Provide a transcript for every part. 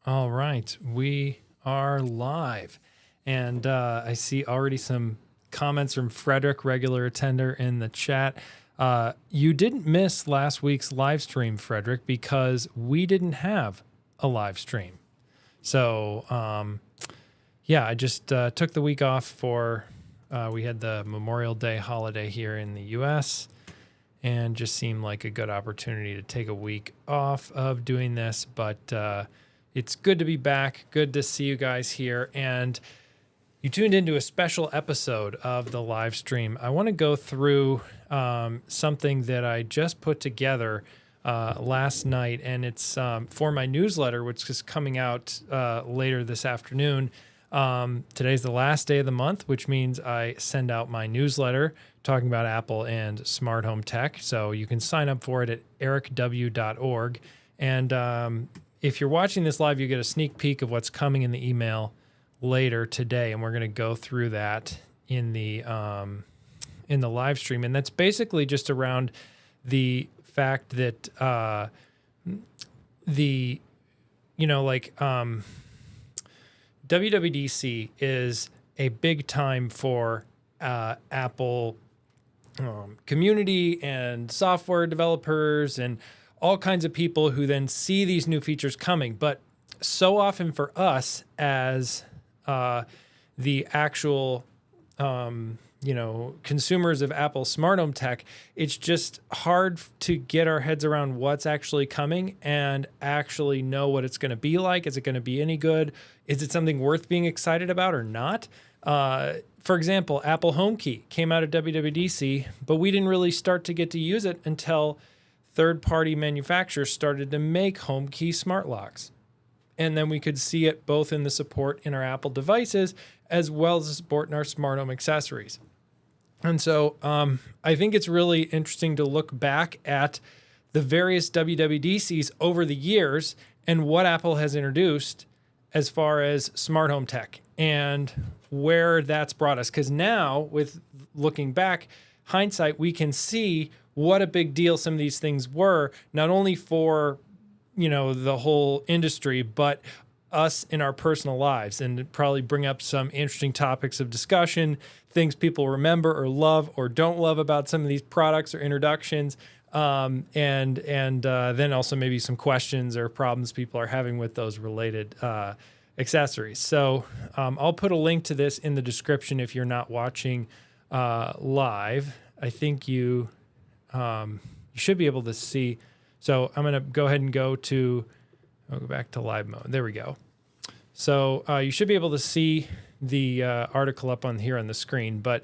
All right, we are live. And I see already some comments from Frederick, regular attender in the chat. You didn't miss last week's live stream, Frederick, because we didn't have a live stream. So, yeah, I just took the week off for, we had the Memorial Day holiday here in the U.S., and just seemed like a good opportunity to take a week off of doing this. But it's good to be back. Good to see you guys here. And you tuned into a special episode of the live stream. I want to go through something that I just put together last night, and it's for my newsletter, which is coming out later this afternoon. Today's the last day of the month, which means I send out my newsletter talking about Apple and smart home tech. So you can sign up for it at ericw.org. And if you're watching this live, you get a sneak peek of what's coming in the email later today, and we're going to go through that in the live stream. And that's basically just around the fact that WWDC is a big time for Apple community and software developers and all kinds of people who then see these new features coming. But so often for us as the actual consumers of Apple smart home tech, it's just hard to get our heads around what's actually coming and actually know what it's going to be like. Is it going to be any good? Is it something worth being excited about or not? For example, Apple HomeKey came out at WWDC, but we didn't really start to get to use it until third-party manufacturers started to make HomeKey smart locks. And then we could see it both in the support in our Apple devices as well as the support in our smart home accessories. And so I think it's really interesting to look back at the various WWDCs over the years and what Apple has introduced as far as smart home tech and where that's brought us. Because now, with looking back, hindsight, we can see what a big deal some of these things were, not only for the whole industry, but us in our personal lives, and probably bring up some interesting topics of discussion, things people remember or love or don't love about some of these products or introductions, and then also maybe some questions or problems people are having with those related accessories. So I'll put a link to this in the description if you're not watching live. I think you should be able to see. So I'm going to go ahead and I'll go back to live mode. There we go. So you should be able to see the article up on here on the screen. But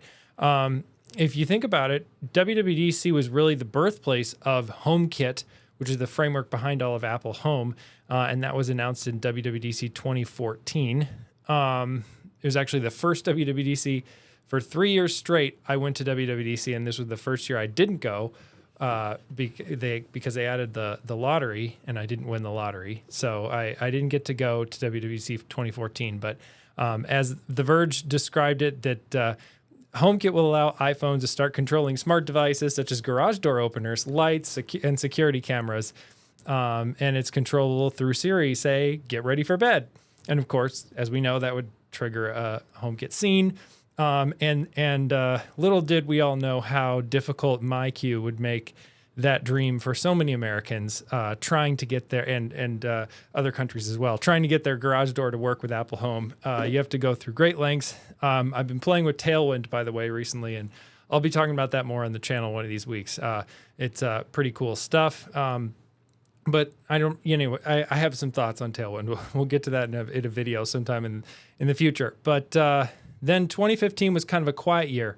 if you think about it, WWDC was really the birthplace of HomeKit, which is the framework behind all of Apple Home. And that was announced in WWDC 2014. It was actually the first WWDC for 3 years straight. I went to WWDC, and this was the first year I didn't go. Because they added the lottery, and I didn't win the lottery. So I didn't get to go to WWDC 2014. But as The Verge described it, that HomeKit will allow iPhones to start controlling smart devices such as garage door openers, lights, and security cameras. And it's controllable through Siri, say, get ready for bed. And of course, as we know, that would trigger a HomeKit scene. And little did we all know how difficult MyQ would make that dream for so many Americans trying to get there, and other countries as well, trying to get their garage door to work with Apple Home. You have to go through great lengths. I've been playing with Tailwind, by the way, recently, and I'll be talking about that more on the channel one of these weeks. It's pretty cool stuff. But I don't, I have some thoughts on Tailwind. We'll get to that in a video sometime in the future. But then 2015 was kind of a quiet year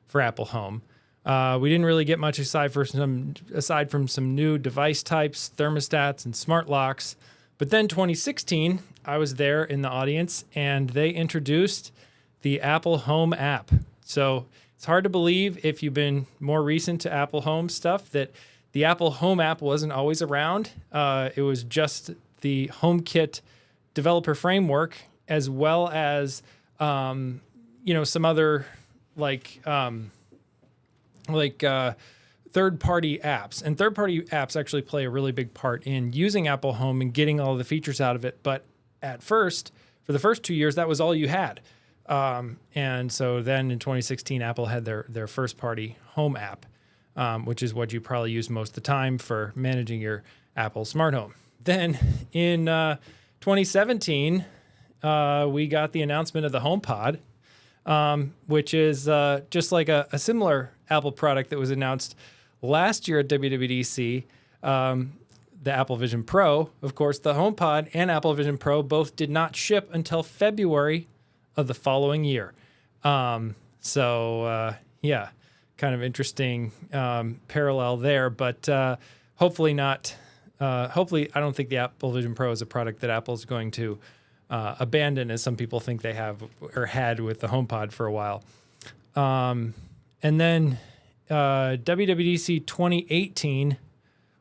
for Apple Home. We didn't really get much aside from some new device types, thermostats, and smart locks. But then 2016, I was there in the audience, and they introduced the Apple Home app. So it's hard to believe, if you've been more recent to Apple Home stuff, that the Apple Home app wasn't always around. It was just the HomeKit developer framework, as well as some other third-party apps. And third-party apps actually play a really big part in using Apple Home and getting all the features out of it. But at first, for the first 2 years, that was all you had. And so then in 2016, Apple had their first party home app, which is what you probably use most of the time for managing your Apple smart home. Then in 2017, we got the announcement of the HomePod, which is just like a similar Apple product that was announced last year at WWDC. The Apple Vision Pro, of course, the HomePod and Apple Vision Pro both did not ship until February of the following year. Yeah, kind of interesting parallel there, but hopefully not. Hopefully, I don't think the Apple Vision Pro is a product that Apple's going to abandon, as some people think they have or had with the HomePod for a while. And then WWDC 2018,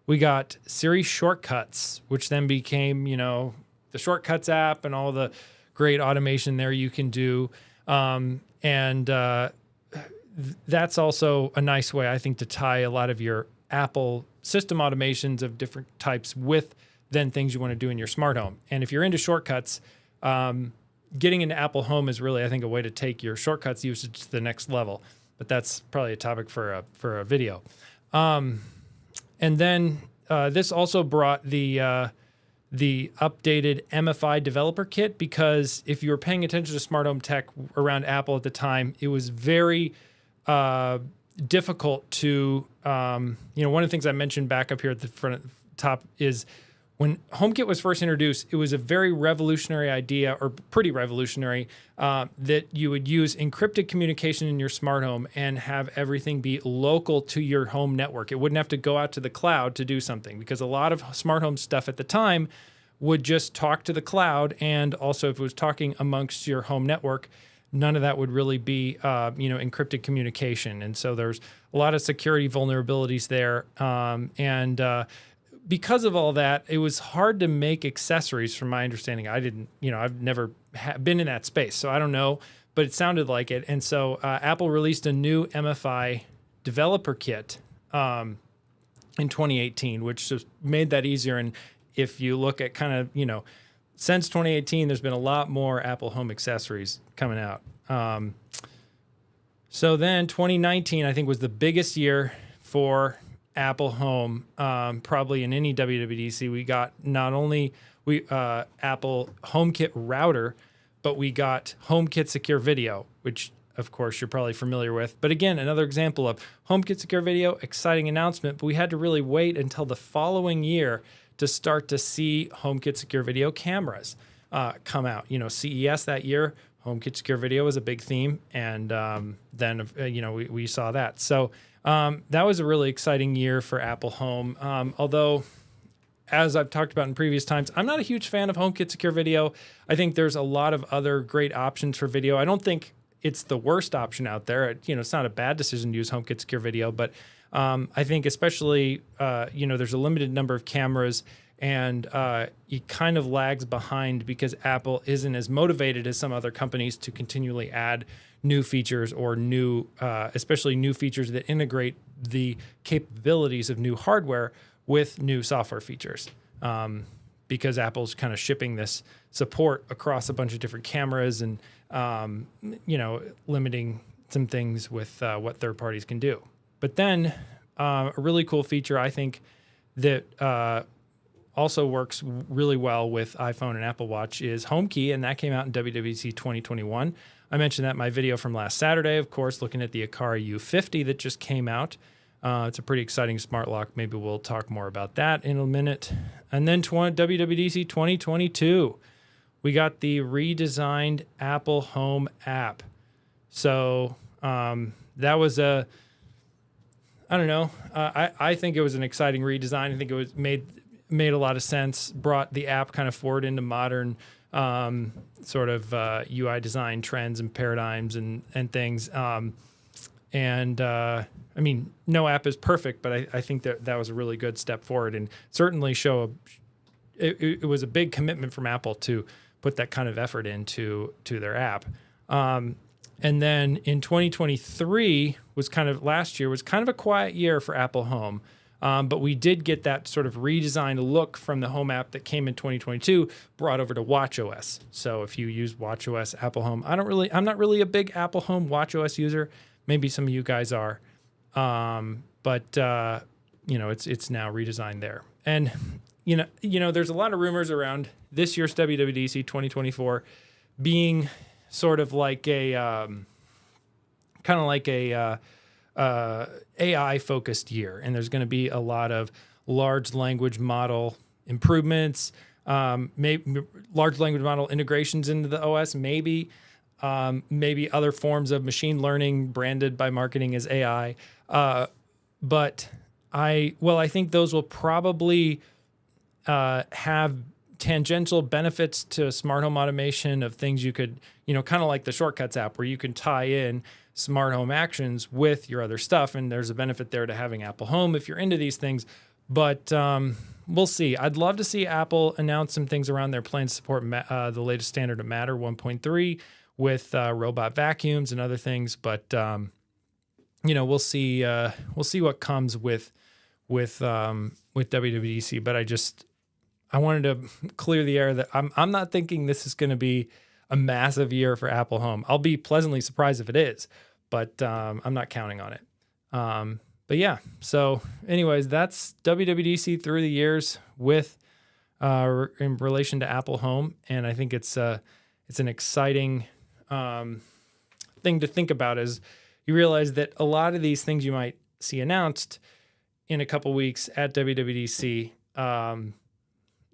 we got Siri Shortcuts, which then became, the Shortcuts app and all the great automation there you can do. That's also a nice way, I think, to tie a lot of your Apple system automations of different types with then things you want to do in your smart home. And if you're into shortcuts, getting into Apple Home is really, I think, a way to take your shortcuts usage to the next level. But that's probably a topic for a video. And then this also brought the updated MFI developer kit, because if you were paying attention to smart home tech around Apple at the time, it was very difficult to, one of the things I mentioned back up here at the front top is when HomeKit was first introduced, it was a very revolutionary idea, or pretty revolutionary, that you would use encrypted communication in your smart home and have everything be local to your home network. It wouldn't have to go out to the cloud to do something, because a lot of smart home stuff at the time would just talk to the cloud, and also if it was talking amongst your home network, none of that would really be, encrypted communication. And so there's a lot of security vulnerabilities there. Because of all that, it was hard to make accessories, from my understanding. I've never been in that space, so I don't know, but it sounded like it. And so Apple released a new MFI developer kit in 2018, which just made that easier. And if you look at kind of, since 2018, there's been a lot more Apple Home accessories coming out. So then 2019, I think, was the biggest year for Apple Home, probably in any WWDC. We got not only Apple HomeKit router, but we got HomeKit Secure Video, which of course you're probably familiar with. But again, another example of HomeKit Secure Video, exciting announcement, but we had to really wait until the following year to start to see HomeKit Secure Video cameras come out. CES that year, HomeKit Secure Video was a big theme, and then we saw that. So that was a really exciting year for Apple Home. Although, as I've talked about in previous times, I'm not a huge fan of HomeKit Secure Video. I think there's a lot of other great options for video. I don't think it's the worst option out there. It's not a bad decision to use HomeKit Secure Video, but I think especially, there's a limited number of cameras, and it kind of lags behind because Apple isn't as motivated as some other companies to continually add new features, or especially new features that integrate the capabilities of new hardware with new software features. Because Apple's kind of shipping this support across a bunch of different cameras, and limiting some things with what third parties can do. But then a really cool feature, I think, that also works really well with iPhone and Apple Watch is HomeKey, and that came out in WWDC 2021. I mentioned that in my video from last Saturday, of course, looking at the Akara U50 that just came out. It's a pretty exciting smart lock. Maybe we'll talk more about that in a minute. And then WWDC 2022, we got the redesigned Apple Home app. So that was I think it was an exciting redesign. I think it was made a lot of sense, brought the app kind of forward into modern sort of UI design trends and paradigms and things. No app is perfect, but I think that was a really good step forward, and certainly it was a big commitment from Apple to put that kind of effort into their app. And then in 2023 last year was kind of a quiet year for Apple Home. But we did get that sort of redesigned look from the Home app that came in 2022 brought over to watchOS. So if you use watchOS Apple Home, I'm not really a big Apple Home watchOS user. Maybe some of you guys are. But it's now redesigned there. And there's a lot of rumors around this year's WWDC 2024 being sort of like a AI focused year, and there's going to be a lot of large language model improvements, maybe large language model integrations into the OS, maybe other forms of machine learning branded by marketing as AI. But I think those will probably have tangential benefits to smart home automation of things you could, kind of like the Shortcuts app where you can tie in smart home actions with your other stuff. And there's a benefit there to having Apple Home if you're into these things. But we'll see. I'd love to see Apple announce some things around their plan to support the latest standard of Matter 1.3 with robot vacuums and other things. But we'll see. We'll see what comes with WWDC. But I wanted to clear the air that I'm not thinking this is going to be a massive year for Apple Home. I'll be pleasantly surprised if it is, but I'm not counting on it. But yeah, so anyways, that's WWDC through the years with in relation to Apple Home, and I think it's an exciting thing to think about as you realize that a lot of these things you might see announced in a couple weeks at WWDC.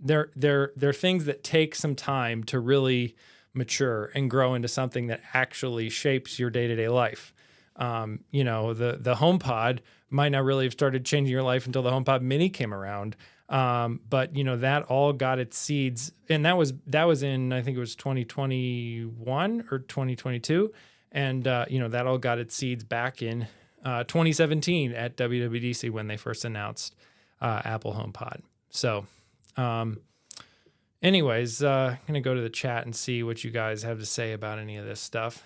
They're things that take some time to really mature and grow into something that actually shapes your day-to-day life. The HomePod might not really have started changing your life until the HomePod Mini came around. But that all got its seeds, and that was in, I think it was 2021 or 2022. And, that all got its seeds back in 2017 at WWDC when they first announced Apple HomePod. So, anyways, going to go to the chat and see what you guys have to say about any of this stuff.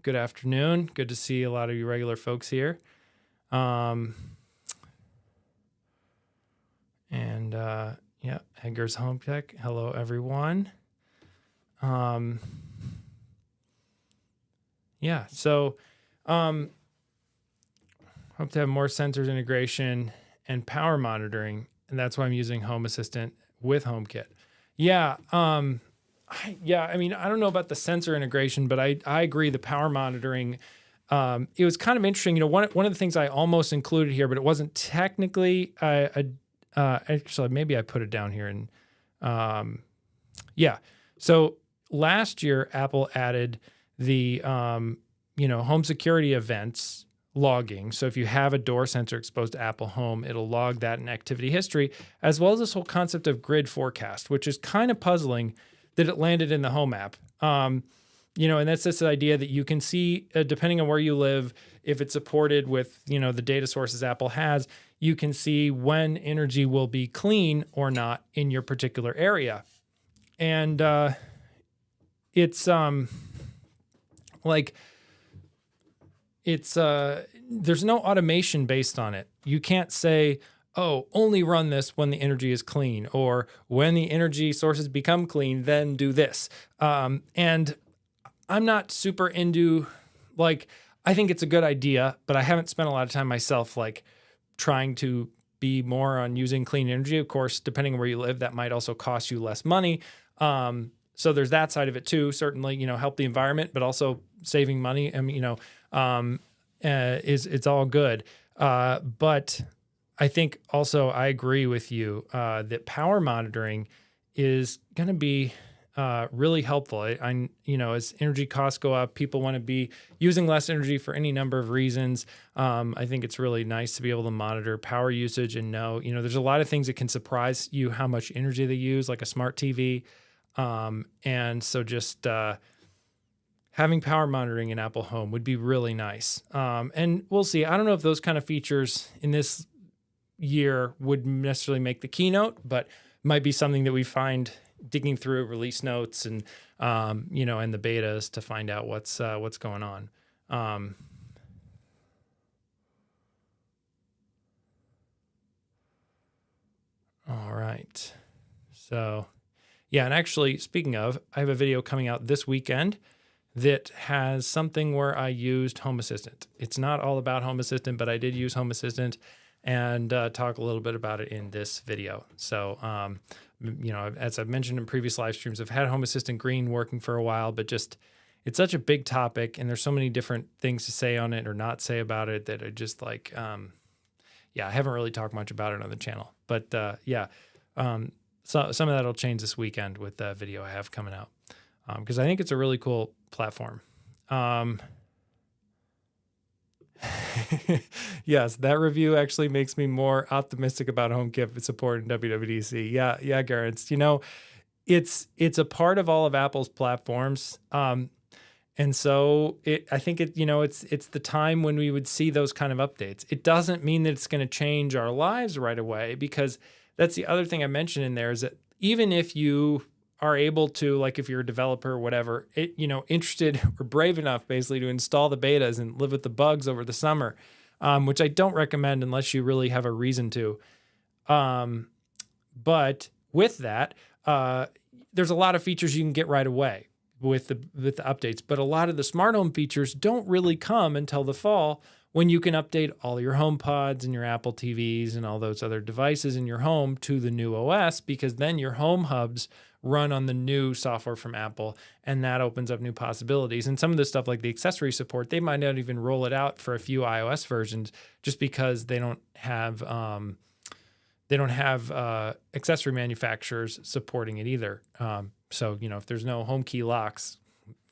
Good afternoon. Good to see a lot of you regular folks here. Edgar's Home Tech. Hello, everyone. So hope to have more sensors integration and power monitoring, and that's why I'm using Home Assistant with HomeKit. I don't know about the sensor integration, but I agree the power monitoring, it was kind of interesting. One of the things I almost included here, but it wasn't technically, actually, maybe I put it down here. So last year, Apple added the, home security events logging. So if you have a door sensor exposed to Apple Home, it'll log that in activity history, as well as this whole concept of grid forecast, which is kind of puzzling that it landed in the Home app. And that's this idea that you can see, depending on where you live, if it's supported with, the data sources Apple has, you can see when energy will be clean or not in your particular area. And there's no automation based on it. You can't say, oh, only run this when the energy is clean, or when the energy sources become clean, then do this. And I'm not super into, I think it's a good idea, but I haven't spent a lot of time myself, trying to be more on using clean energy. Of course, depending on where you live, that might also cost you less money. So there's that side of it too. Certainly, help the environment, but also saving money. It's all good. But I think also I agree with you that power monitoring is going to be really helpful. As energy costs go up, people want to be using less energy for any number of reasons. I think it's really nice to be able to monitor power usage and know, there's a lot of things that can surprise you how much energy they use, like a smart TV. And so just having power monitoring in Apple Home would be really nice. And we'll see. I don't know if those kind of features in this year would necessarily make the keynote, but might be something that we find digging through release notes and, and the betas to find out what's going on. point. So yeah, and actually, speaking of, I have a video coming out this weekend that has something where I used Home Assistant. It's not all about Home Assistant, but I did use Home Assistant and talk a little bit about it in this video. So, as I've mentioned in previous live streams, I've had Home Assistant Green working for a while, but just it's such a big topic and there's so many different things to say on it or not say about it that I just like, I haven't really talked much about it on the channel. But so some of that will change this weekend with the video I have coming out because I think it's a really cool platform. Yes, that review actually makes me more optimistic about HomeKit support in WWDC. Yeah, Garance. It's a part of all of Apple's platforms. And so I think it's the time when we would see those kind of updates. It doesn't mean that it's going to change our lives right away, because that's the other thing I mentioned in there is that even if you are able to, like if you're a developer or whatever, interested or brave enough basically to install the betas and live with the bugs over the summer, which I don't recommend unless you really have a reason to. But with that, there's a lot of features you can get right away with the updates, but a lot of the smart home features don't really come until the fall, when you can update all your HomePods and your Apple TVs and all those other devices in your home to the new OS, because then your home hubs run on the new software from Apple, and that opens up new possibilities. And some of the stuff like the accessory support, they might not even roll it out for a few iOS versions just because they don't have accessory manufacturers supporting it either. So, if there's no home key locks,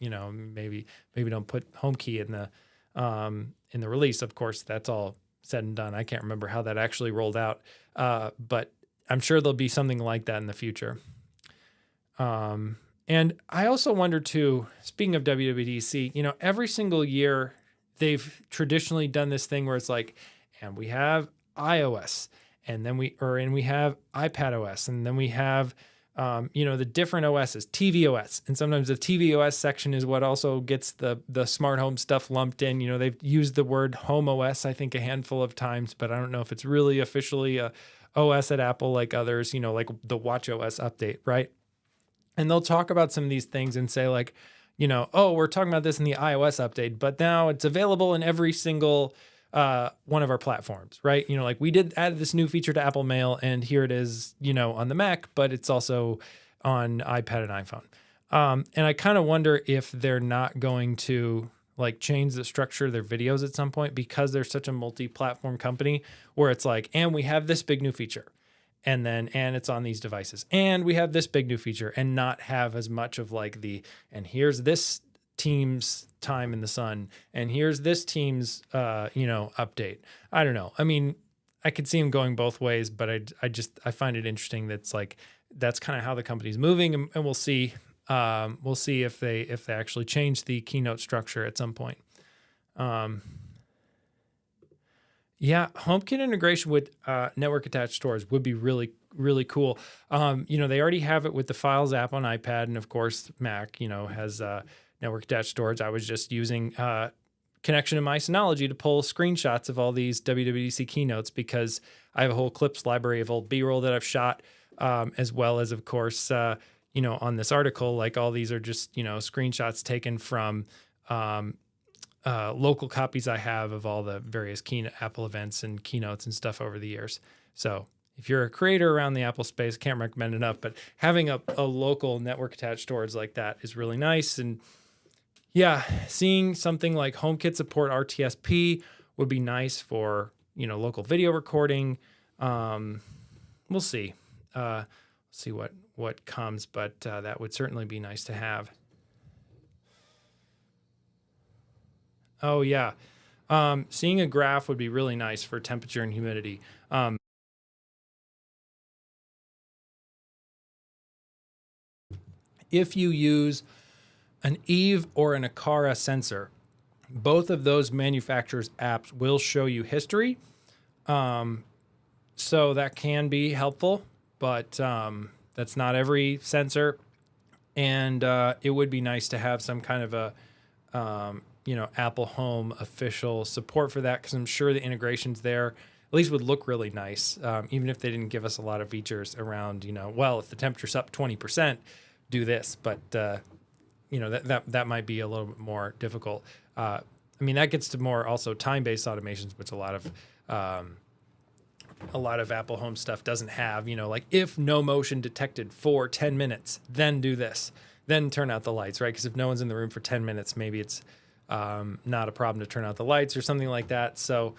maybe don't put home key in the release. Of course, that's all said and done. I can't remember how that actually rolled out, but I'm sure there'll be something like that in the future. And I also wonder too, speaking of WWDC, every single year they've traditionally done this thing where it's like, and we have iOS, and then we have iPad OS, and then we have the different OSs, tvOS. And sometimes the tvOS section is what also gets the smart home stuff lumped in. They've used the word home OS, I think, a handful of times, but I don't know if it's really officially a OS at Apple like others, like the Watch OS update, right? And they'll talk about some of these things and say like, we're talking about this in the iOS update, but now it's available in every single one of our platforms, right? Like we did add this new feature to Apple Mail, and here it is, on the Mac, but it's also on iPad and iPhone. And I kind of wonder if they're not going to like change the structure of their videos at some point, because they're such a multi-platform company where it's like, and we have this big new feature, and it's on these devices, and we have this big new feature, and not have as much of like and here's this team's time in the sun, and here's this team's update. I don't know. I mean, I could see them going both ways, but I find it interesting that's like that's kind of how the company's moving, and we'll see if they actually change the keynote structure at some point. HomeKit integration with network attached storage would be really, really cool. They already have it with the Files app on iPad, and of course Mac, has network attached storage. I was just using connection to my Synology to pull screenshots of all these WWDC keynotes, because I have a whole clips library of old B-roll that I've shot, as well as, of course, on this article, like all these are just, screenshots taken from local copies I have of all the various Apple events and keynotes and stuff over the years. So if you're a creator around the Apple space, can't recommend enough, but having a local network attached storage like that is really nice. And yeah, seeing something like HomeKit support RTSP would be nice for, local video recording. We'll see. See what comes, but that would certainly be nice to have. Oh yeah. Seeing a graph would be really nice for temperature and humidity. If you use an Eve or an Aqara sensor, both of those manufacturers' apps will show you history. So that can be helpful, but that's not every sensor. And it would be nice to have some kind of a Apple Home official support for that, because I'm sure the integration's there. at least would look really nice, even if they didn't give us a lot of features around, well, if the temperature's up 20%, do this. But, that might be a little bit more difficult. That gets to more also time-based automations, which a lot of Apple Home stuff doesn't have, like if no motion detected for 10 minutes, then do this, then turn out the lights, right? Because if no one's in the room for 10 minutes, maybe it's not a problem to turn out the lights or something like that. So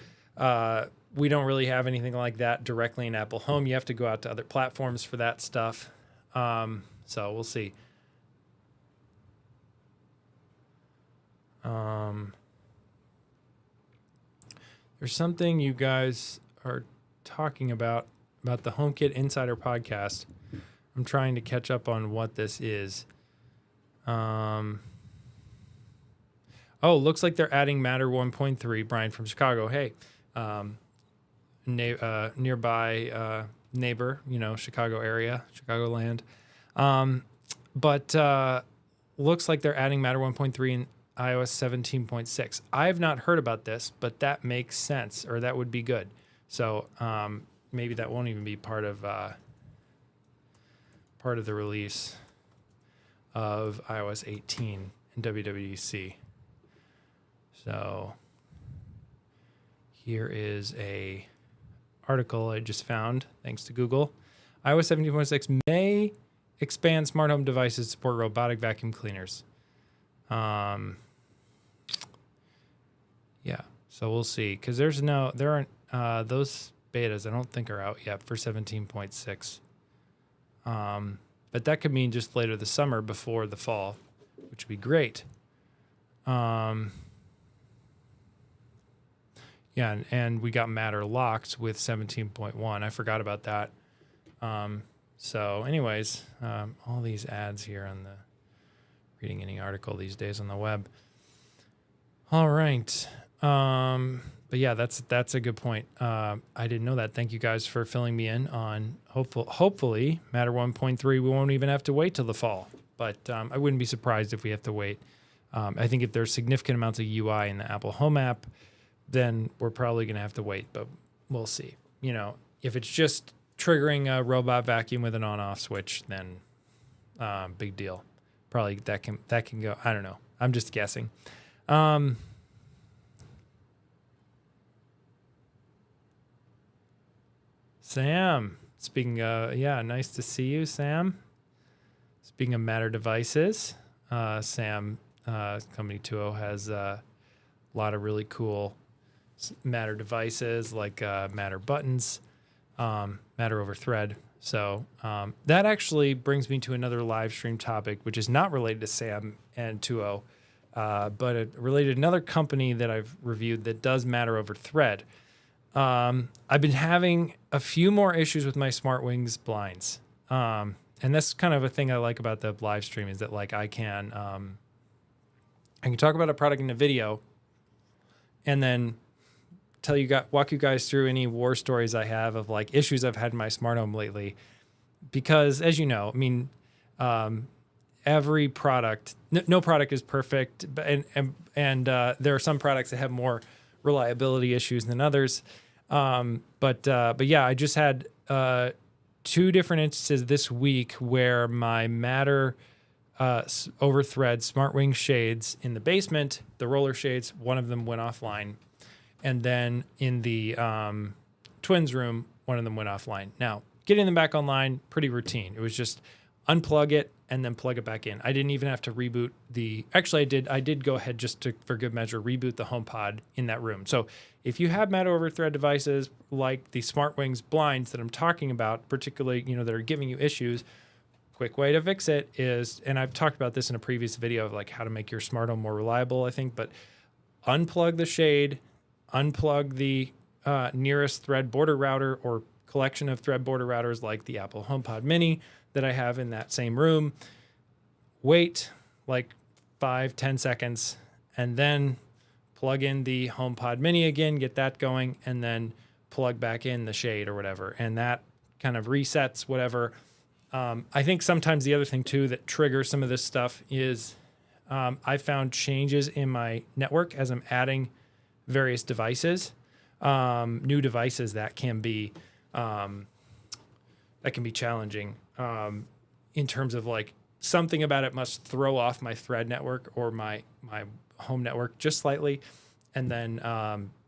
we don't really have anything like that directly in Apple Home. You have to go out to other platforms for that stuff. So we'll see. There's something you guys are talking about the HomeKit Insider podcast. I'm trying to catch up on what this is. Looks like they're adding Matter 1.3. Brian from Chicago. Hey, nearby neighbor, Chicago area, Chicagoland. But looks like they're adding Matter 1.3 in iOS 17.6. I have not heard about this, but that makes sense, or that would be good. So maybe that won't even be part of the release of iOS 18 in WWDC. So here is a article I just found, thanks to Google. iOS 17.6 may expand smart home devices to support robotic vacuum cleaners. Yeah, so we'll see. Because there aren't those betas I don't think are out yet for 17.6. But that could mean just later this summer before the fall, which would be great. Yeah, and we got Matter locked with 17.1. I forgot about that. So anyways, all these ads here on the reading any article these days on the web. All right. But yeah, that's a good point. I didn't know that. Thank you guys for filling me in on hopefully Matter 1.3. We won't even have to wait till the fall, but I wouldn't be surprised if we have to wait. I think if there's significant amounts of UI in the Apple Home app, then we're probably going to have to wait, but we'll see. If it's just triggering a robot vacuum with an on-off switch, then big deal. Probably that can go. I don't know. I'm just guessing. Sam, speaking of, nice to see you, Sam. Speaking of Matter devices, Sam, Company 2.0 has a lot of really cool Matter devices like Matter buttons, Matter over Thread. So that actually brings me to another live stream topic, which is not related to Sam and 2.0, but it related to another company that I've reviewed that does Matter over Thread. I've been having a few more issues with my SmartWings blinds. And that's kind of a thing I like about the live stream is that like I can talk about a product in a video and then walk you guys through any war stories I have of like issues I've had in my smart home lately. Because as you know, every product, no product is perfect, and there are some products that have more reliability issues than others. But yeah, I just had 2 different instances this week where my Matter over Thread SmartWings shades in the basement, the roller shades, one of them went offline. And then in the twins room, one of them went offline. Now, getting them back online, pretty routine. It was just unplug it and then plug it back in. I didn't even have to reboot actually I did go ahead just for good measure, reboot the HomePod in that room. So if you have Matter over Thread devices like the SmartWings blinds that I'm talking about, particularly, that are giving you issues, quick way to fix it is, and I've talked about this in a previous video of like how to make your smart home more reliable, I think, but unplug the shade, unplug the nearest Thread border router or collection of Thread border routers like the Apple HomePod Mini that I have in that same room. Wait like 5-10 seconds and then plug in the HomePod Mini again, get that going, and then plug back in the shade or whatever. And that kind of resets whatever. I think sometimes the other thing too that triggers some of this stuff is I found changes in my network as I'm adding various devices. new devices, that can be challenging in terms of like something about it must throw off my thread network or my home network just slightly, and then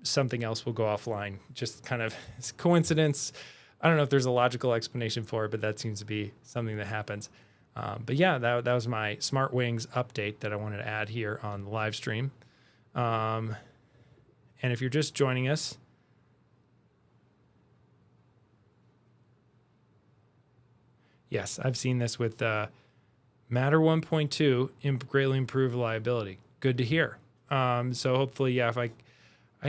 something else will go offline. Just kind of coincidence. I don't know if there's a logical explanation for it, but that seems to be something that happens. But yeah, that was my Smart Wings update that I wanted to add here on the live stream. And if you're just joining us, yes, I've seen this with Matter 1.2, greatly improved reliability. Good to hear. So hopefully, yeah, if I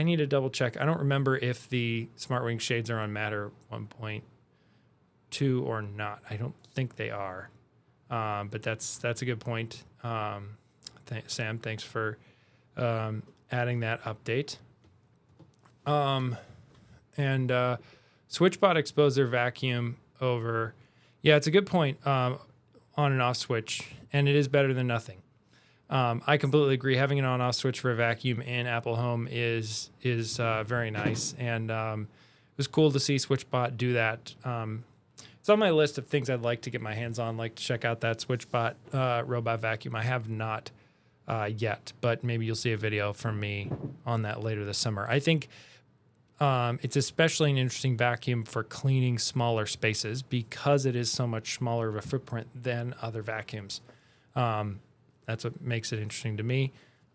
need to double check. I don't remember if the SmartWing shades are on Matter 1.2 or not. I don't think they are. But that's a good point. Sam, thanks for adding that update. And SwitchBot exposed their vacuum over. Yeah, it's a good point. On and off switch, and it is better than nothing. I completely agree. Having an on-off switch for a vacuum in Apple Home is very nice, and it was cool to see SwitchBot do that. It's on my list of things I'd like to get my hands on, like to check out that SwitchBot robot vacuum. I have not yet, but maybe you'll see a video from me on that later this summer. I think it's especially an interesting vacuum for cleaning smaller spaces because it is so much smaller of a footprint than other vacuums. That's what makes it interesting to me,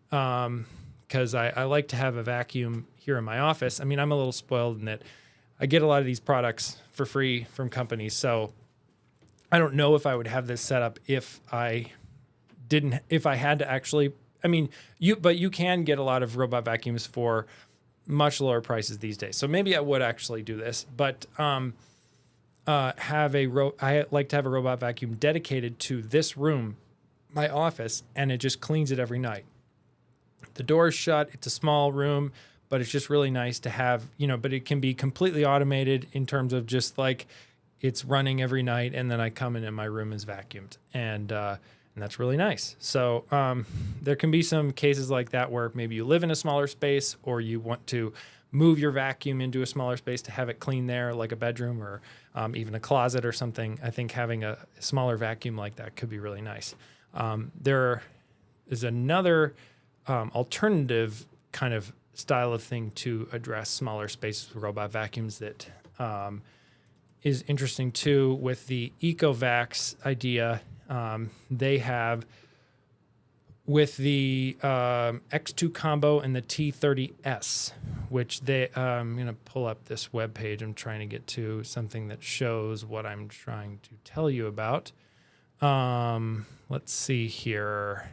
because I like to have a vacuum here in my office. I mean, I'm a little spoiled in that I get a lot of these products for free from companies, so I don't know if I would have this set up if I had to actually. I mean, but you can get a lot of robot vacuums for much lower prices these days. So maybe I would actually do this, but I like to have a robot vacuum dedicated to this room, my office, and it just cleans it every night. The door is shut. It's a small room, but it's just really nice to have, but it can be completely automated in terms of just like it's running every night, and then I come in and my room is vacuumed, and that's really nice. So there can be some cases like that where maybe you live in a smaller space or you want to move your vacuum into a smaller space to have it clean there, like a bedroom or even a closet or something. I think having a smaller vacuum like that could be really nice. There is another alternative kind of style of thing to address smaller spaces with robot vacuums that is interesting too with the EcoVacs idea. They have with the X2 combo and the T30S, which I'm going to pull up this web page. I'm trying to get to something that shows what I'm trying to tell you about. Let's see here.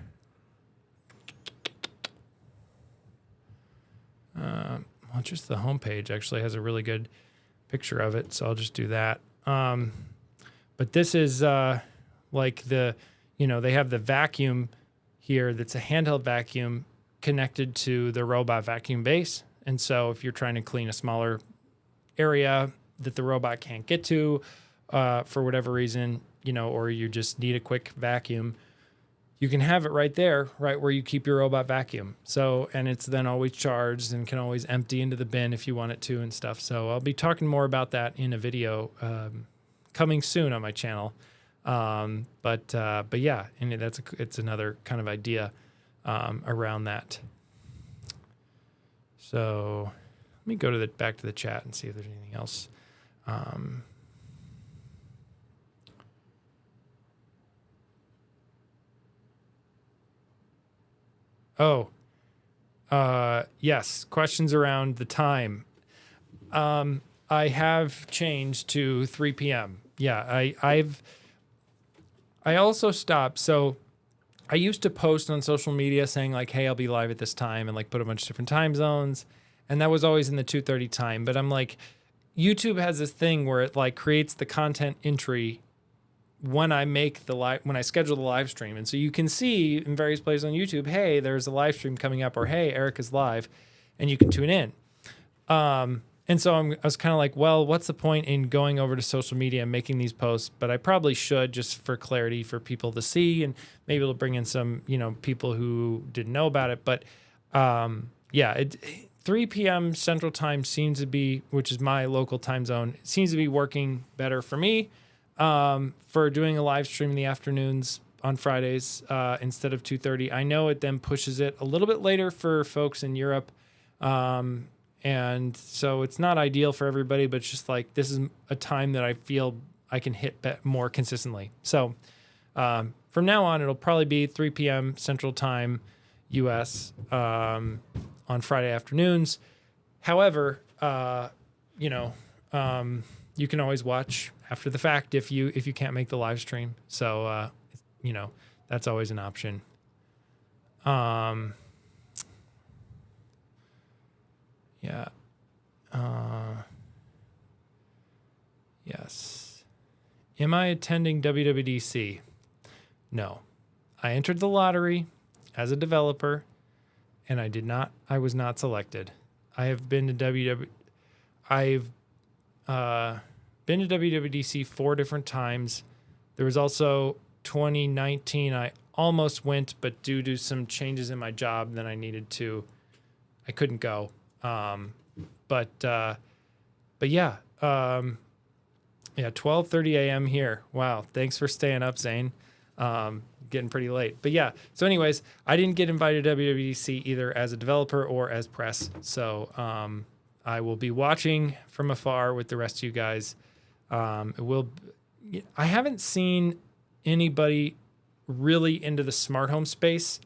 Well, just the homepage actually has a really good picture of it, so I'll just do that. But this is like they have the vacuum here that's a handheld vacuum connected to the robot vacuum base. And so if you're trying to clean a smaller area that the robot can't get to for whatever reason, or you just need a quick vacuum, you can have it right there, right where you keep your robot vacuum. So, and it's then always charged and can always empty into the bin if you want it to and stuff. So I'll be talking more about that in a video coming soon on my channel. But yeah, and it's another kind of idea around that. So let me go back to the chat and see if there's anything else. Yes, questions around the time. I have changed to 3 p.m. Yeah, I also stopped. So I used to post on social media saying like, hey, I'll be live at this time and like put a bunch of different time zones. And that was always in the 2:30 time. But I'm like, YouTube has this thing where it like creates the content entry when I schedule the live stream. And so you can see in various places on YouTube, hey, there's a live stream coming up, or hey, Erica's live, and you can tune in. And so I was kind of like, well, what's the point in going over to social media and making these posts? But I probably should, just for clarity for people to see, and maybe it'll bring in some, people who didn't know about it. But 3 3 p.m. Central Time seems to be, which is my local time zone, seems to be working better for me for doing a live stream in the afternoons on Fridays instead of 2:30. I know it then pushes it a little bit later for folks in Europe. And so it's not ideal for everybody, but it's just like this is a time that I feel I can hit more consistently. So from now on, it'll probably be 3 p.m. Central Time U.S. On Friday afternoons. However, you can always watch after the fact if you can't make the live stream. So that's always an option. Yeah. Yes. Am I attending WWDC? No. I entered the lottery as a developer, and I was not selected. I've been to WWDC 4 different times. There was also 2019. I almost went, but due to some changes in my job, then I couldn't go. But yeah, 12:30 a.m. here. Wow. Thanks for staying up, Zane. Getting pretty late, but yeah. So anyways, I didn't get invited to WWDC either as a developer or as press. So, I will be watching from afar with the rest of you guys. I haven't seen anybody really into the smart home space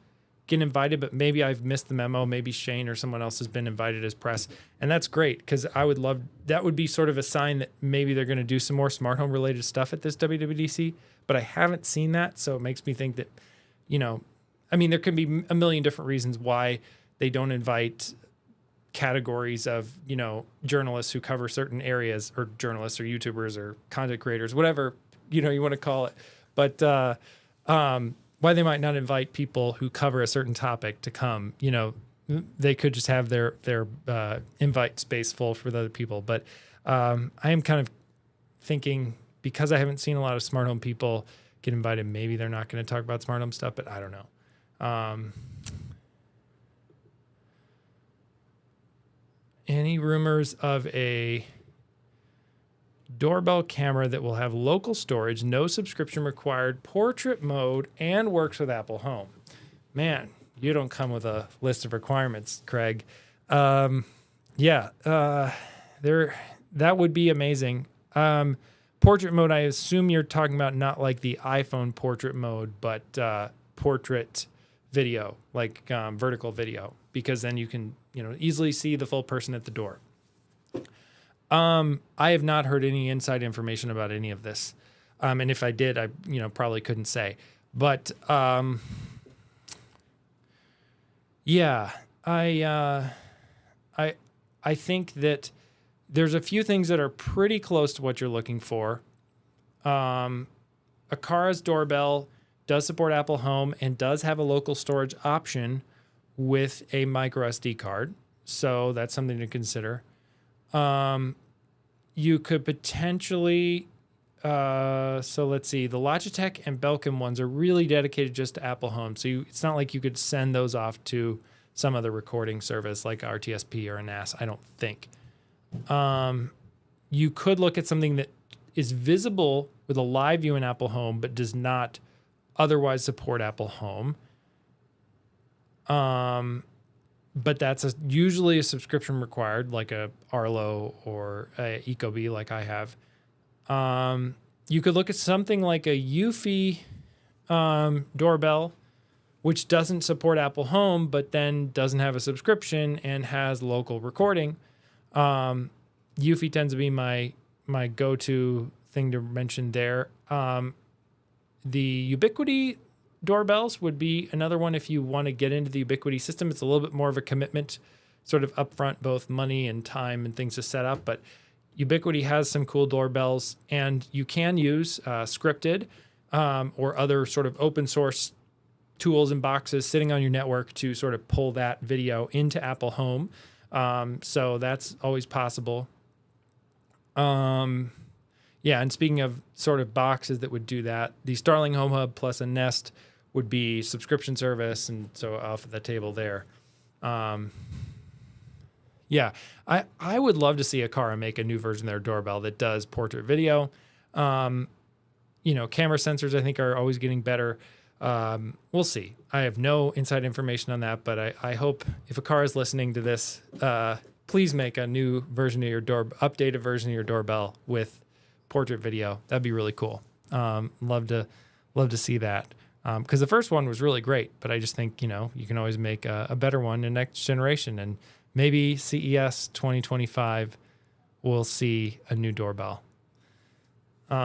get invited, but maybe I've missed the memo. Maybe Shane or someone else has been invited as press, and that's great because that would be sort of a sign that maybe they're going to do some more smart home related stuff at this WWDC, but I haven't seen that. So it makes me think that, there can be a million different reasons why they don't invite categories of, journalists who cover certain areas, or journalists or YouTubers or content creators, whatever, you want to call it. But, why they might not invite people who cover a certain topic to come, they could just have their invite space full for the other people. But I am kind of thinking, because I haven't seen a lot of smart home people get invited, maybe they're not going to talk about smart home stuff, but I don't know. Any rumors of a doorbell camera that will have local storage, no subscription required, portrait mode, and works with Apple Home? Man, you don't come with a list of requirements, Craig. That would be amazing. Portrait mode, I assume you're talking about not like the iPhone portrait mode, but portrait video, like vertical video, because then you can easily see the full person at the door. I have not heard any inside information about any of this. And if I did, I, probably couldn't say, but, I think that there's a few things that are pretty close to what you're looking for. Akara's doorbell does support Apple Home and does have a local storage option with a micro SD card. So that's something to consider. You could potentially, so let's see, the Logitech and Belkin ones are really dedicated just to Apple Home. So it's not like you could send those off to some other recording service like RTSP or a NAS, I don't think. You could look at something that is visible with a live view in Apple Home, but does not otherwise support Apple Home. But that's usually a subscription required, like a Arlo or a Ecobee, like I have. You could look at something like a Eufy doorbell, which doesn't support Apple Home, but then doesn't have a subscription and has local recording. Eufy tends to be my go-to thing to mention there. The Ubiquity doorbells would be another one if you want to get into the Ubiquity system. It's a little bit more of a commitment, sort of upfront, both money and time and things to set up. But Ubiquity has some cool doorbells, and you can use scripted or other sort of open source tools and boxes sitting on your network to sort of pull that video into Apple Home. So that's always possible. And speaking of sort of boxes that would do that, the Starling Home Hub plus a Nest would be subscription service, and so off the table there. Yeah, I would love to see Aqara make a new version of their doorbell that does portrait video. Camera sensors I think are always getting better. We'll see. I have no inside information on that, but I hope if Aqara is listening to this, please make a new version of your updated version of your doorbell with portrait video. That'd be really cool. Love to see that. Because the first one was really great, but I just think, you can always make a better one in next generation. And maybe CES 2025 we'll see a new doorbell. We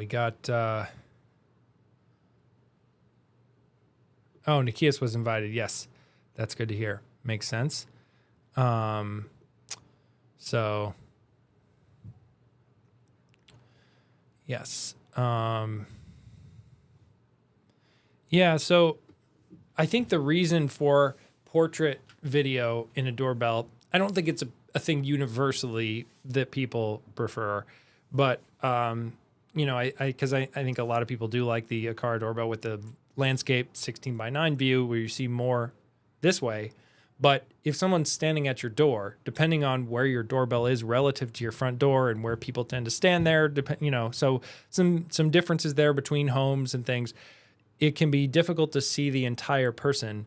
got, Nikias was invited. Yes, that's good to hear. Makes sense. Yes. So I think the reason for portrait video in a doorbell, I don't think it's a thing universally that people prefer, but, because I think a lot of people do like the Aqara doorbell with the landscape 16:9 view where you see more this way. But if someone's standing at your door, depending on where your doorbell is relative to your front door and where people tend to stand there, so some differences there between homes and things, it can be difficult to see the entire person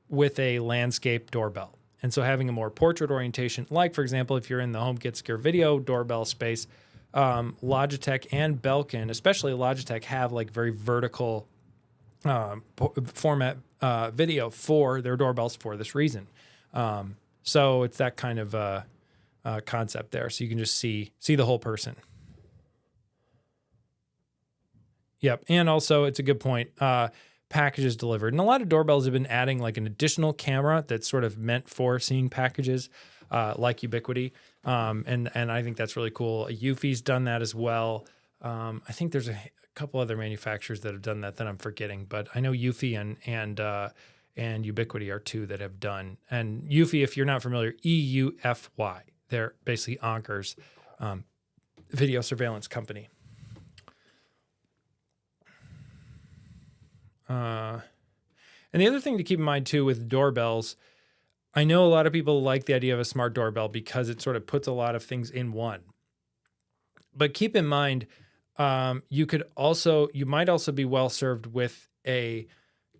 with a landscape doorbell. And so having a more portrait orientation, like for example, if you're in the HomeKit Secure Video doorbell space, Logitech and Belkin, especially Logitech, have like very vertical format video for their doorbells for this reason. So it's that kind of concept there. So you can just see the whole person. Yep. And also it's a good point. Packages delivered. And a lot of doorbells have been adding like an additional camera that's sort of meant for seeing packages, like Ubiquiti. And I think that's really cool. Eufy's done that as well. I think there's a couple other manufacturers that have done that I'm forgetting, but I know Eufy and Ubiquiti are two that have done. And Eufy, if you're not familiar, EUFY, they're basically Anker's video surveillance company. And the other thing to keep in mind too with doorbells, I know a lot of people like the idea of a smart doorbell because it sort of puts a lot of things in one. But keep in mind, you might also be well served with a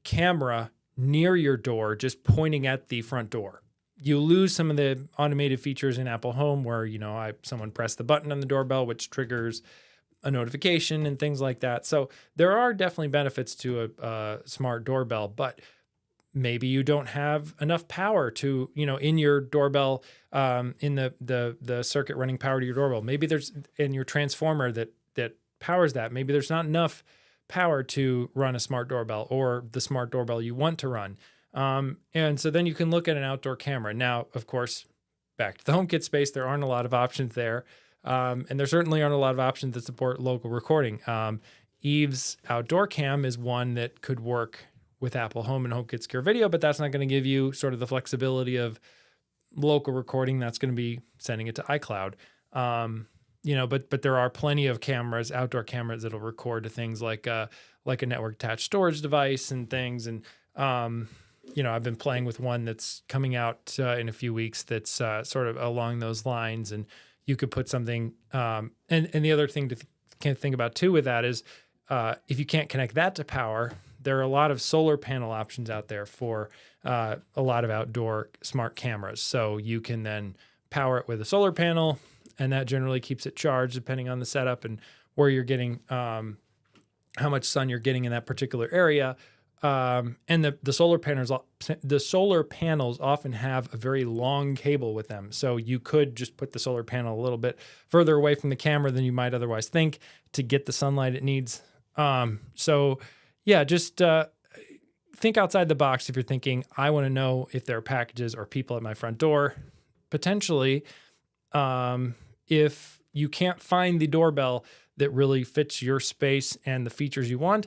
camera near your door, just pointing at the front door. You lose some of the automated features in Apple Home where, someone pressed the button on the doorbell, which triggers a notification and things like that. So there are definitely benefits to a smart doorbell, but maybe you don't have enough power to, in your doorbell, in the circuit running power to your doorbell. Maybe there's in your transformer that powers that. Maybe there's not enough power to run a smart doorbell or the smart doorbell you want to run. And so then you can look at an outdoor camera. Now, of course, back to the HomeKit space, there aren't a lot of options there. And there certainly aren't a lot of options that support local recording. Eve's outdoor cam is one that could work with Apple Home and HomeKit Secure Video, but that's not going to give you sort of the flexibility of local recording. That's going to be sending it to iCloud. But there are plenty of cameras, outdoor cameras that'll record to things like a network attached storage device and things. And, I've been playing with one that's coming out in a few weeks that's sort of along those lines. And you could put something, and the other thing to think about too with that is if you can't connect that to power, there are a lot of solar panel options out there for a lot of outdoor smart cameras. So you can then power it with a solar panel, and that generally keeps it charged depending on the setup and where you're getting, how much sun you're getting in that particular area. And the solar panels often have a very long cable with them. So you could just put the solar panel a little bit further away from the camera than you might otherwise think to get the sunlight it needs. Just think outside the box if you're thinking, I want to know if there are packages or people at my front door. Potentially, if you can't find the doorbell that really fits your space and the features you want,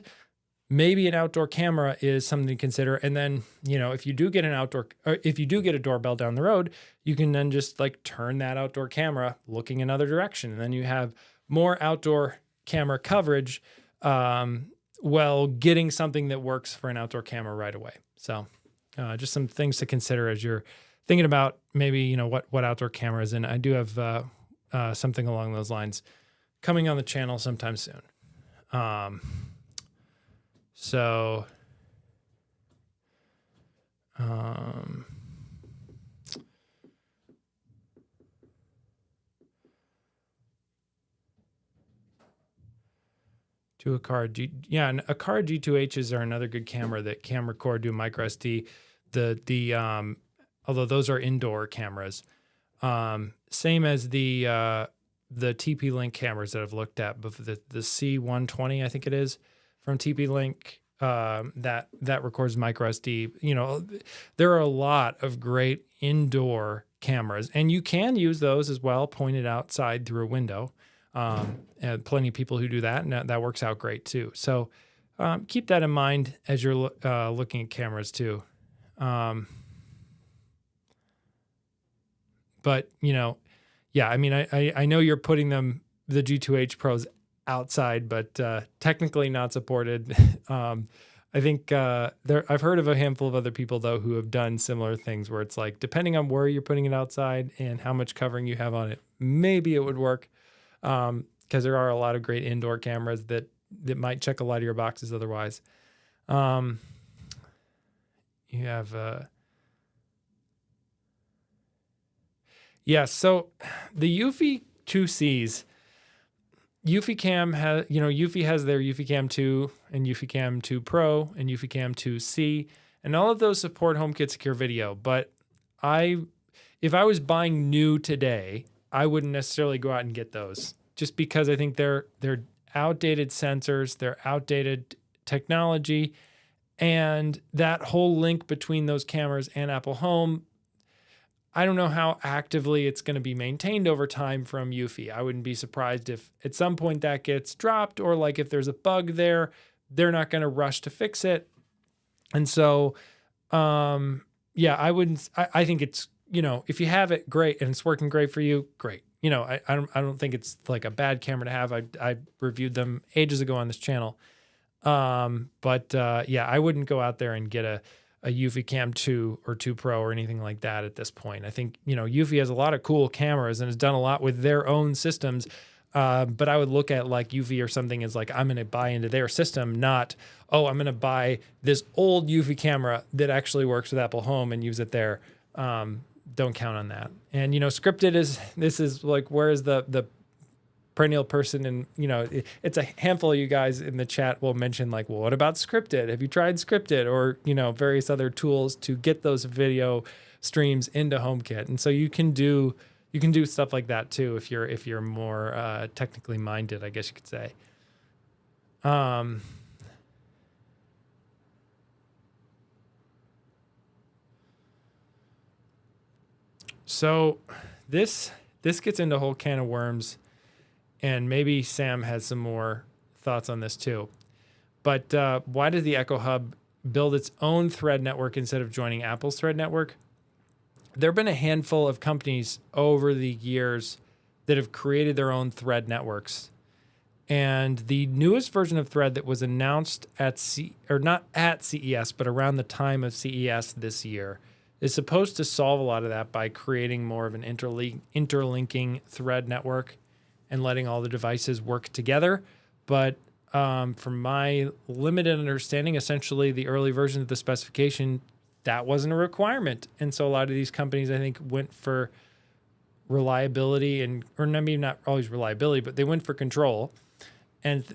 maybe an outdoor camera is something to consider. And then, if you do get a doorbell down the road, you can then just like turn that outdoor camera looking another direction. And then you have more outdoor camera coverage, while getting something that works for an outdoor camera right away. So just some things to consider as you're thinking about maybe, you know, what outdoor cameras. And I do have something along those lines coming on the channel sometime soon. So, to a car and a car G2Hs are another good camera that can record, do micro SD. Although those are indoor cameras, same as the TP-Link cameras that I've looked at, but the C120, I think it is, from TP-Link, that records micro SD. You know, there are a lot of great indoor cameras, and you can use those as well, pointed outside through a window. And plenty of people who do that, and that works out great too. So keep that in mind as you're looking at cameras too. But, you know, yeah, I mean, I know you're putting the G2H Pros outside, but technically not supported. I think I've heard of a handful of other people, though, who have done similar things where it's like, depending on where you're putting it outside and how much covering you have on it, maybe it would work. Because there are a lot of great indoor cameras that might check a lot of your boxes otherwise. You have... Yeah, so the Eufy 2Cs, Eufy Cam has, you know, Eufy has their Eufy Cam 2 and Eufy Cam 2 Pro and Eufy Cam 2C, and all of those support HomeKit Secure Video. But if I was buying new today, I wouldn't necessarily go out and get those, just because I think they're outdated sensors, they're outdated technology, and that whole link between those cameras and Apple Home, I don't know how actively it's going to be maintained over time from Eufy. I wouldn't be surprised if at some point that gets dropped, or like if there's a bug there, they're not going to rush to fix it. And so, yeah, I think it's, you know, if you have it, great, and it's working great for you, great. You know, I don't think it's like a bad camera to have. I reviewed them ages ago on this channel. But yeah, I wouldn't go out there and get a Eufy Cam 2 or 2 Pro or anything like that at this point. I think, you know, Eufy has a lot of cool cameras and has done a lot with their own systems. But I would look at like Eufy or something as like, I'm going to buy into their system, not, oh, I'm going to buy this old Eufy camera that actually works with Apple Home and use it there. Don't count on that. And, you know, scripted this is like, where is the perennial person? And, you know, it's a handful of you guys in the chat will mention like, well, what about scripted? Have you tried scripted? Or, you know, various other tools to get those video streams into HomeKit. And so you can do stuff like that too if you're more technically minded, I guess you could say. So this gets into a whole can of worms, and maybe Sam has some more thoughts on this too. But why did the Echo Hub build its own thread network instead of joining Apple's thread network? There have been a handful of companies over the years that have created their own thread networks. And the newest version of Thread that was announced not at CES, but around the time of CES this year, is supposed to solve a lot of that by creating more of an interlinking thread network and letting all the devices work together. But from my limited understanding, essentially the early version of the specification, that wasn't a requirement. And so a lot of these companies, I think, went for reliability or maybe not always reliability, but they went for control and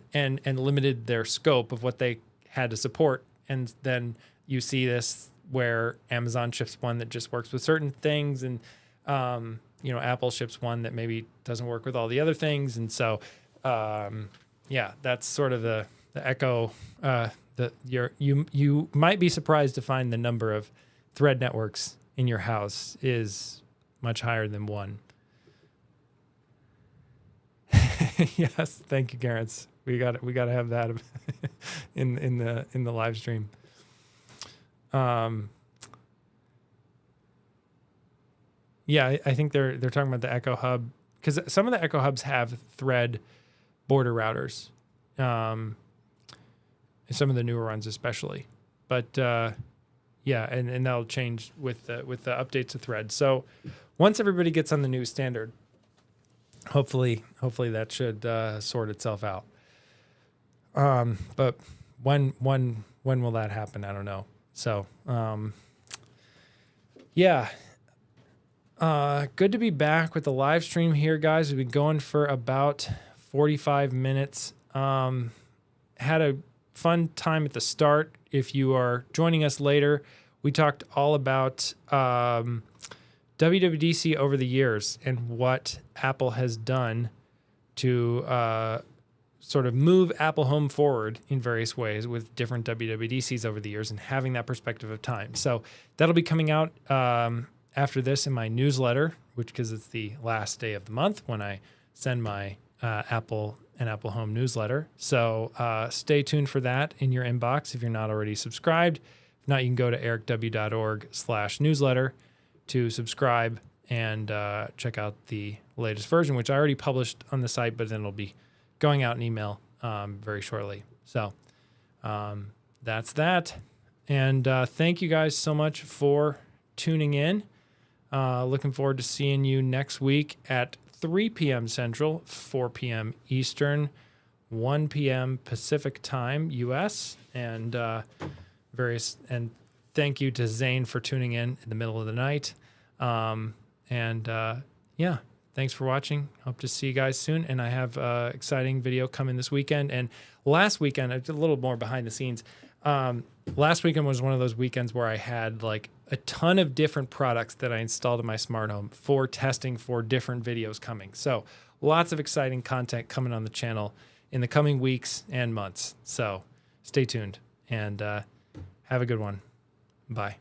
limited their scope of what they had to support. And then you see this where Amazon ships one that just works with certain things, and you know, Apple ships one that maybe doesn't work with all the other things. And so yeah, that's sort of the Echo. You might be surprised to find the number of thread networks in your house is much higher than one. Yes, thank you, Garrett. We got to have that in the live stream. Yeah, I think they're talking about the Echo Hub, because some of the Echo Hubs have thread border routers, some of the newer ones especially. But yeah, and that'll change with the updates to Thread. So once everybody gets on the new standard, hopefully that should sort itself out. But when will that happen? I don't know. So yeah. Good to be back with the live stream here, guys. We've been going for about 45 minutes. Had a fun time at the start. If you are joining us later, we talked all about WWDC over the years and what Apple has done to sort of move Apple Home forward in various ways with different WWDCs over the years and having that perspective of time. So that'll be coming out after this in my newsletter, because it's the last day of the month when I send my Apple and Apple Home newsletter. So stay tuned for that in your inbox if you're not already subscribed. If not, you can go to ericw.org/newsletter to subscribe and check out the latest version, which I already published on the site, but then it'll be going out in email very shortly. So that's that. And thank you guys so much for tuning in. Looking forward to seeing you next week at 3 p.m. Central, 4 p.m. Eastern, 1 p.m. Pacific Time, U.S. And and thank you to Zane for tuning in the middle of the night. Yeah, thanks for watching. Hope to see you guys soon. And I have exciting video coming this weekend. And last weekend, I did a little more behind the scenes. Last weekend was one of those weekends where I had like a ton of different products that I installed in my smart home for testing for different videos coming. So lots of exciting content coming on the channel in the coming weeks and months. So stay tuned and have a good one. Bye.